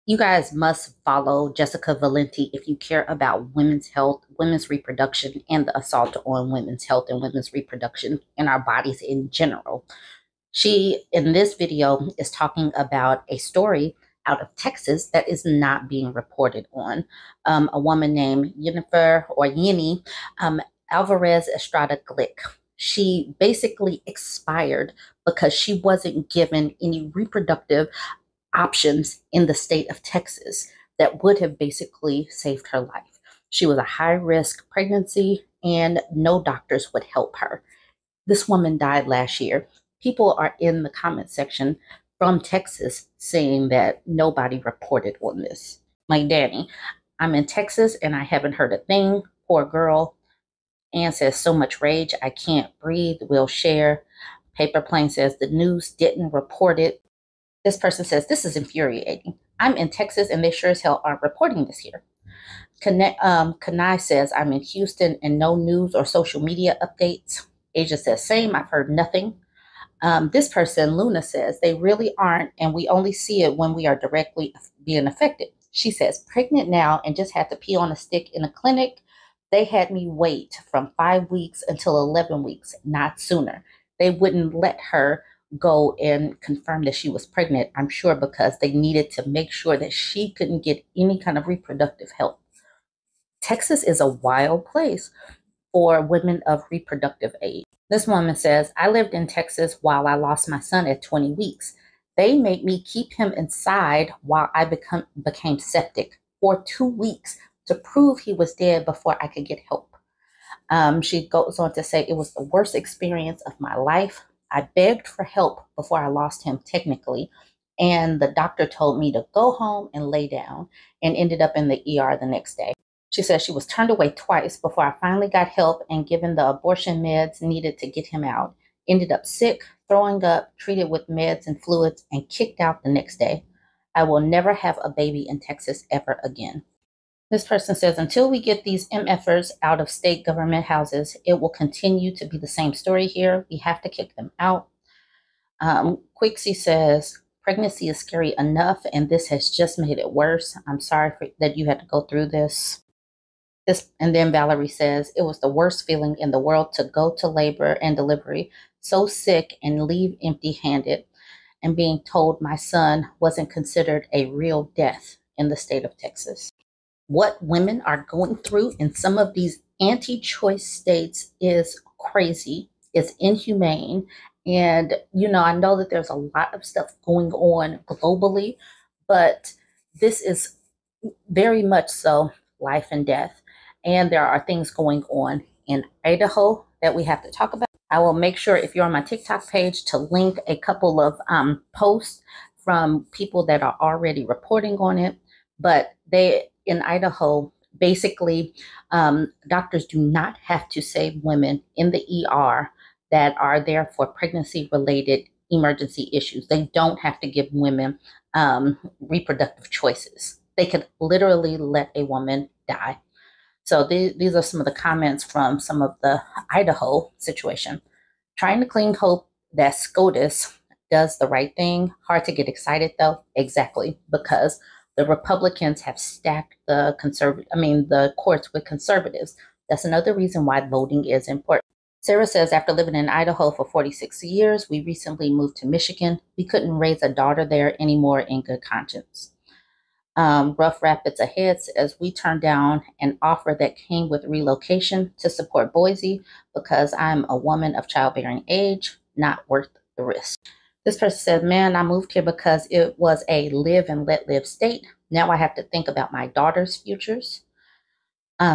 You guys must follow Jessica Valenti if you care about women's health, women's reproduction, and the assault on women's health and women's reproduction and our bodies in general. She, in this video, is talking about a story out of Texas that is not being reported on. A woman named Jennifer or Yeni Alvarez Estrada Glick. She basically expired because she wasn't given any reproductive options in the state of Texas that would have basically saved her life. She was a high risk pregnancy and no doctors would help her. This woman died last year. People are in the comment section from Texas saying that nobody reported on this. Like, Danny, I'm in Texas and I haven't heard a thing. Poor girl. Ann says, so much rage, I can't breathe. We'll share. Paper Plane says, the news didn't report it. This person says, this is infuriating. I'm in Texas and they sure as hell aren't reporting this here. Kanai says, I'm in Houston and no news or social media updates. Asia says, same, I've heard nothing. This person, Luna, says, they really aren't, and we only see it when we are directly being affected. She says, pregnant now and just had to pee on a stick in a clinic. They had me wait from 5 weeks until 11 weeks, not sooner. They wouldn't let her go and confirm that she was pregnant, I'm sure, because they needed to make sure that she couldn't get any kind of reproductive help. Texas is a wild place for women of reproductive age. This woman says, I lived in Texas while I lost my son at 20 weeks. They made me keep him inside while I became septic for 2 weeks to prove he was dead before I could get help. She goes on to say, it was the worst experience of my life. I begged for help before I lost him technically, and the doctor told me to go home and lay down and ended up in the ER the next day. She says she was turned away twice before I finally got help and given the abortion meds needed to get him out. Ended up sick, throwing up, treated with meds and fluids, and kicked out the next day. I will never have a baby in Texas ever again. This person says, until we get these MFers out of state government houses, it will continue to be the same story here. We have to kick them out. Quixie says, pregnancy is scary enough, and this has just made it worse. I'm sorry that you had to go through this. And then Valerie says, it was the worst feeling in the world to go to labor and delivery, so sick and leave empty-handed, and being told my son wasn't considered a real death in the state of Texas. What women are going through in some of these anti-choice states is crazy. It's inhumane. And, I know that there's a lot of stuff going on globally, but this is very much so life and death. And there are things going on in Idaho that we have to talk about. I will make sure, if you're on my TikTok page, to link a couple of posts from people that are already reporting on it. But in Idaho, basically, doctors do not have to save women in the ER that are there for pregnancy-related emergency issues. They don't have to give women reproductive choices. They could literally let a woman die. So these are some of the comments from some of the Idaho situation. Trying to cling hope that SCOTUS does the right thing. Hard to get excited though. Exactly, because the Republicans have stacked the courts with conservatives. That's another reason why voting is important. Sarah says, after living in Idaho for 46 years, we recently moved to Michigan. We couldn't raise a daughter there anymore in good conscience. Rough Rapids Ahead says, we turned down an offer that came with relocation to support Boise because I'm a woman of childbearing age, not worth the risk. This person said, man, I moved here because it was a live and let live state. Now I have to think about my daughter's futures.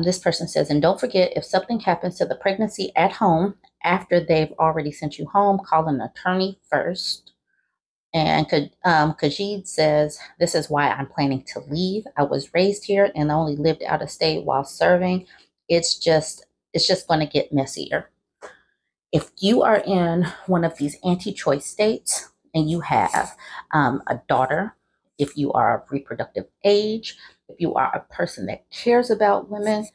This person says, and don't forget, if something happens to the pregnancy at home after they've already sent you home, call an attorney first. And Kajid says, this is why I'm planning to leave. I was raised here and only lived out of state while serving. It's just going to get messier. If you are in one of these anti-choice states and you have a daughter, if you are of reproductive age, if you are a person that cares about women,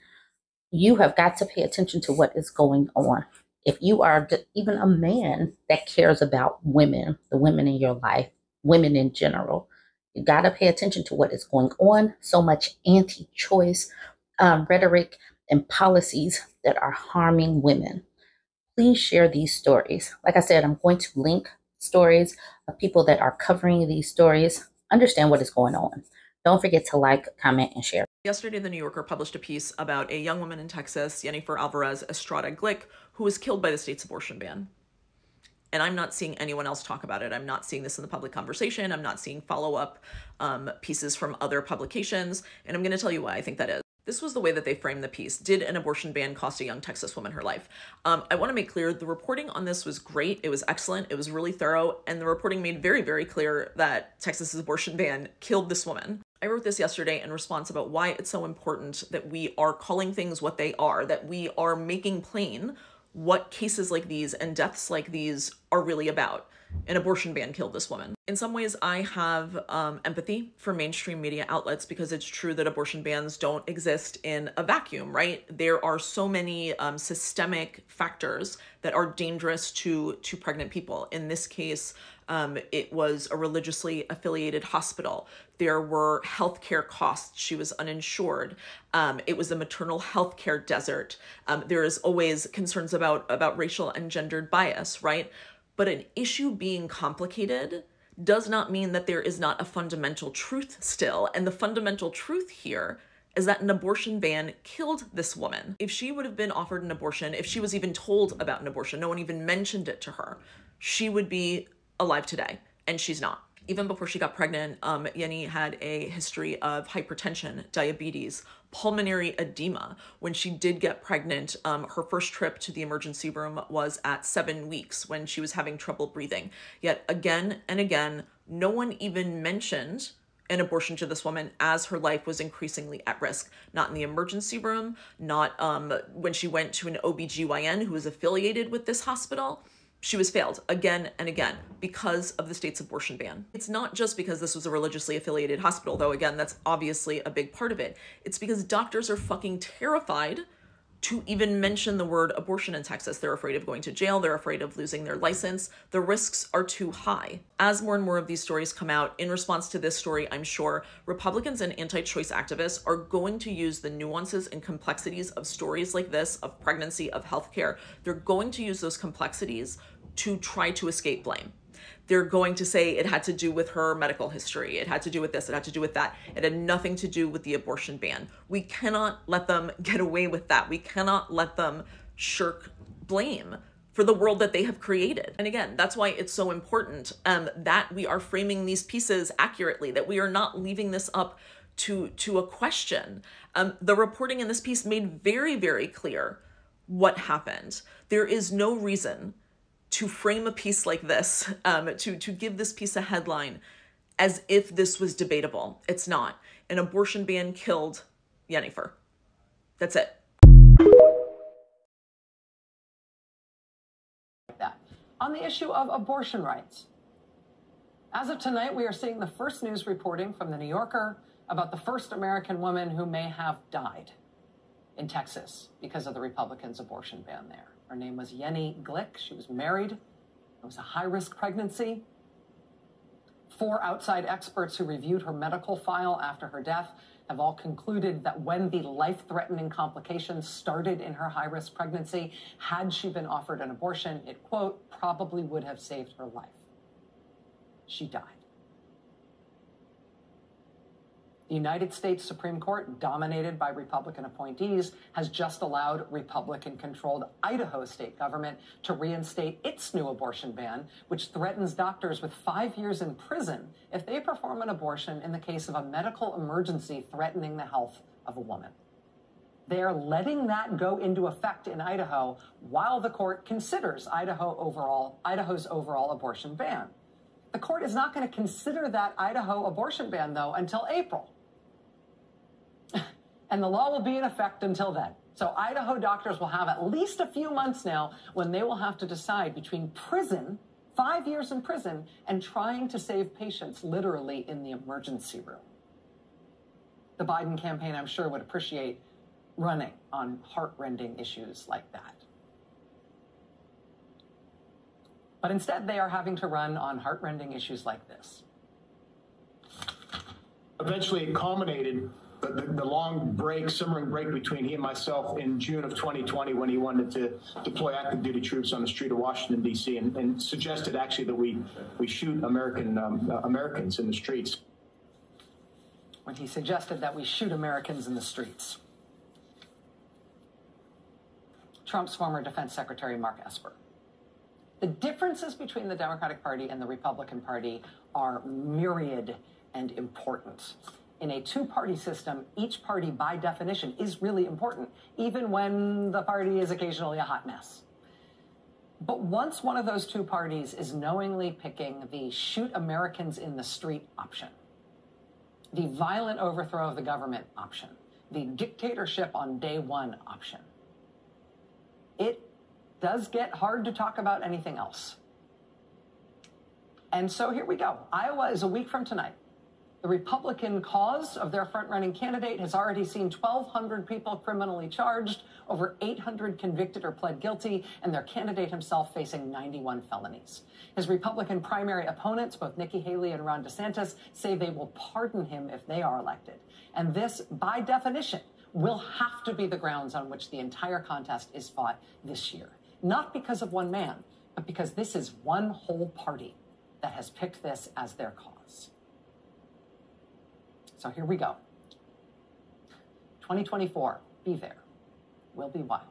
you have got to pay attention to what is going on. If you are even a man that cares about women, the women in your life, women in general, You got to pay attention to what is going on. So much anti-choice rhetoric and policies that are harming women. Please share these stories. Like I said, I'm going to link stories of people that are covering these stories. Understand what is going on. Don't forget to like, comment, and share. Yesterday, The New Yorker published a piece about a young woman in Texas, Jennifer Alvarez Estrada Glick, who was killed by the state's abortion ban. And I'm not seeing anyone else talk about it. I'm not seeing this in the public conversation. I'm not seeing follow-up pieces from other publications. And I'm going to tell you why I think that is. This was the way that they framed the piece. Did an abortion ban cost a young Texas woman her life? I want to make clear the reporting on this was great. It was excellent. It was really thorough. And the reporting made very, very clear that Texas's abortion ban killed this woman. I wrote this yesterday in response about why it's so important that we are calling things what they are, that we are making plain what cases like these and deaths like these are really about. An abortion ban killed this woman. In some ways, I have empathy for mainstream media outlets because it's true that abortion bans don't exist in a vacuum, right? There are so many systemic factors that are dangerous to pregnant people. In this case, it was a religiously affiliated hospital. There were healthcare costs. She was uninsured. It was a maternal healthcare desert. There is always concerns about racial and gendered bias, right? But an issue being complicated does not mean that there is not a fundamental truth still. And the fundamental truth here is that an abortion ban killed this woman. If she would have been offered an abortion, if she was even told about an abortion, no one even mentioned it to her, she would be alive today, and she's not. Even before she got pregnant, Yenny had a history of hypertension, diabetes, pulmonary edema. When she did get pregnant, her first trip to the emergency room was at 7 weeks when she was having trouble breathing. Yet again and again, no one even mentioned an abortion to this woman as her life was increasingly at risk. Not in the emergency room, not when she went to an OBGYN who was affiliated with this hospital. She was failed again and again because of the state's abortion ban. It's not just because this was a religiously affiliated hospital, though again, that's obviously a big part of it. It's because doctors are fucking terrified to even mention the word abortion in Texas. They're afraid of going to jail. They're afraid of losing their license. The risks are too high. As more and more of these stories come out, in response to this story, I'm sure Republicans and anti-choice activists are going to use the nuances and complexities of stories like this, of pregnancy, of healthcare. They're going to use those complexities to try to escape blame. They're going to say it had to do with her medical history. It had to do with this. It had to do with that. It had nothing to do with the abortion ban. We cannot let them get away with that. We cannot let them shirk blame for the world that they have created. And again, that's why it's so important that we are framing these pieces accurately, that we are not leaving this up to a question. The reporting in this piece made very, very clear what happened. There is no reason to frame a piece like this, to give this piece a headline as if this was debatable. It's not. An abortion ban killed Jennifer. That's it. On the issue of abortion rights, as of tonight, we are seeing the first news reporting from The New Yorker about the first American woman who may have died in Texas because of the Republicans' abortion ban there. Her name was Jenny Glick. She was married. It was a high-risk pregnancy. 4 outside experts who reviewed her medical file after her death have all concluded that when the life-threatening complications started in her high-risk pregnancy, had she been offered an abortion, it, quote, probably would have saved her life. She died. The United States Supreme Court, dominated by Republican appointees, has just allowed Republican-controlled Idaho state government to reinstate its new abortion ban, which threatens doctors with 5 years in prison if they perform an abortion in the case of a medical emergency threatening the health of a woman. They are letting that go into effect in Idaho while the court considers Idaho's overall abortion ban. The court is not going to consider that Idaho abortion ban, though, until April. And the law will be in effect until then. So Idaho doctors will have at least a few months now when they will have to decide between prison, 5 years in prison, and trying to save patients literally in the emergency room. The Biden campaign, I'm sure, would appreciate running on heart-rending issues like that. But instead, they are having to run on heart-rending issues like this. Eventually, it culminated the long break, simmering break between he and myself in June of 2020 when he wanted to deploy active duty troops on the street of Washington, D.C., and suggested actually that we shoot Americans in the streets. When he suggested that we shoot Americans in the streets. Trump's former Defense Secretary, Mark Esper. The differences between the Democratic Party and the Republican Party are myriad and important. In a two-party system, each party, by definition, is really important, even when the party is occasionally a hot mess. But once one of those two parties is knowingly picking the shoot Americans in the street option, the violent overthrow of the government option, the dictatorship on day one option, it does get hard to talk about anything else. And so here we go. Iowa is a week from tonight. The Republican cause of their front-running candidate has already seen 1,200 people criminally charged, over 800 convicted or pled guilty, and their candidate himself facing 91 felonies. His Republican primary opponents, both Nikki Haley and Ron DeSantis, say they will pardon him if they are elected. And this, by definition, will have to be the grounds on which the entire contest is fought this year. Not because of one man, but because this is one whole party that has picked this as their cause. So here we go. 2024, be there. Will be wild.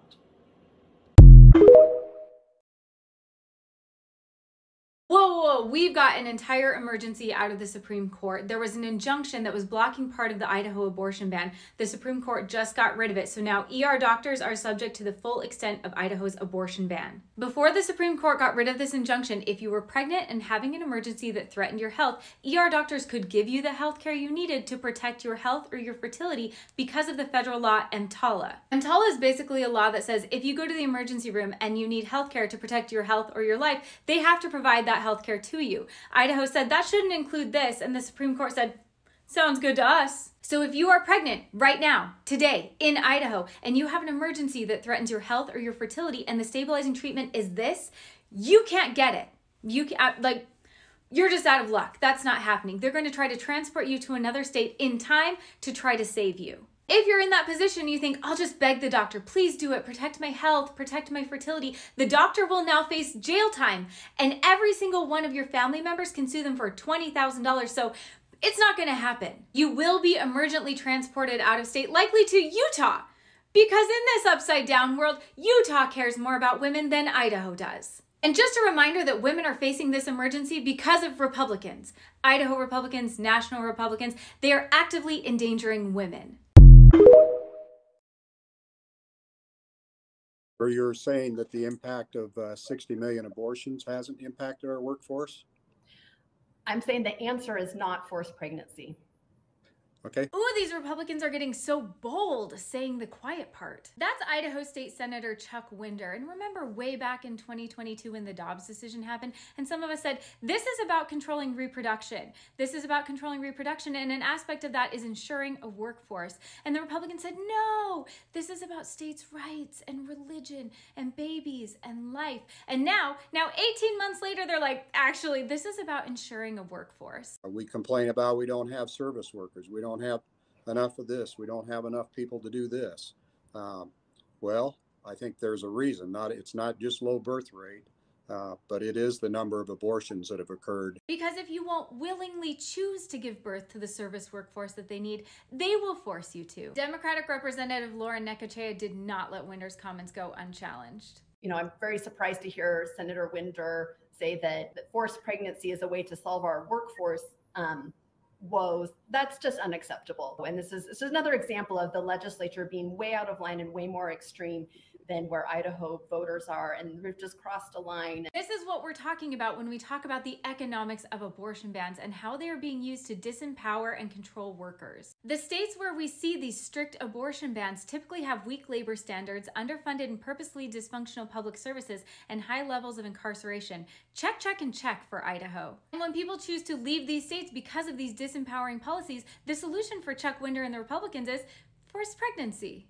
Whoa, we've got an entire emergency out of the Supreme Court. There was an injunction that was blocking part of the Idaho abortion ban. The Supreme Court just got rid of it, so now ER doctors are subject to the full extent of Idaho's abortion ban. Before the Supreme Court got rid of this injunction, if you were pregnant and having an emergency that threatened your health, ER doctors could give you the health care you needed to protect your health or your fertility because of the federal law EMTALA. EMTALA is basically a law that says if you go to the emergency room and you need health care to protect your health or your life, they have to provide that health care to you. Idaho said that shouldn't include this, and the Supreme Court said, sounds good to us. So if you are pregnant right now, today, in Idaho, and you have an emergency that threatens your health or your fertility, and the stabilizing treatment is this, you can't get it. You're just out of luck. That's not happening. They're going to try to transport you to another state in time to try to save you. If you're in that position, you think, I'll just beg the doctor, please do it, protect my health, protect my fertility. The doctor will now face jail time, and every single one of your family members can sue them for $20,000. So it's not going to happen. You will be emergently transported out of state, likely to Utah, because in this upside down world, Utah cares more about women than Idaho does. And just a reminder that women are facing this emergency because of Republicans. Idaho Republicans, national Republicans, they are actively endangering women. Or you're saying that the impact of 60 million abortions hasn't impacted our workforce? I'm saying the answer is not forced pregnancy. Okay. Ooh, these Republicans are getting so bold saying the quiet part. That's Idaho State Senator Chuck Winder. And remember way back in 2022 when the Dobbs decision happened, and some of us said, this is about controlling reproduction. This is about controlling reproduction, and an aspect of that is ensuring a workforce. And the Republicans said, no, this is about states' rights and religion and babies and life. And now 18 months later, they're like, actually, this is about ensuring a workforce. We complain about we don't have service workers. We don't have enough of this. We don't have enough people to do this. Well, I think there's a reason. It's not just low birth rate, but it is the number of abortions that have occurred. Because if you won't willingly choose to give birth to the service workforce that they need, they will force you to. Democratic Representative Lauren Necochea did not let Winder's comments go unchallenged. You know, I'm very surprised to hear Senator Winder say that forced pregnancy is a way to solve our workforce woes. That's just unacceptable. And this is another example of the legislature being way out of line and way more extreme than where Idaho voters are, and we've just crossed a line. This is what we're talking about when we talk about the economics of abortion bans and how they are being used to disempower and control workers. The states where we see these strict abortion bans typically have weak labor standards, underfunded and purposely dysfunctional public services, and high levels of incarceration. Check, check, and check for Idaho. And when people choose to leave these states because of these disempowering policies, the solution for Chuck Winder and the Republicans is forced pregnancy.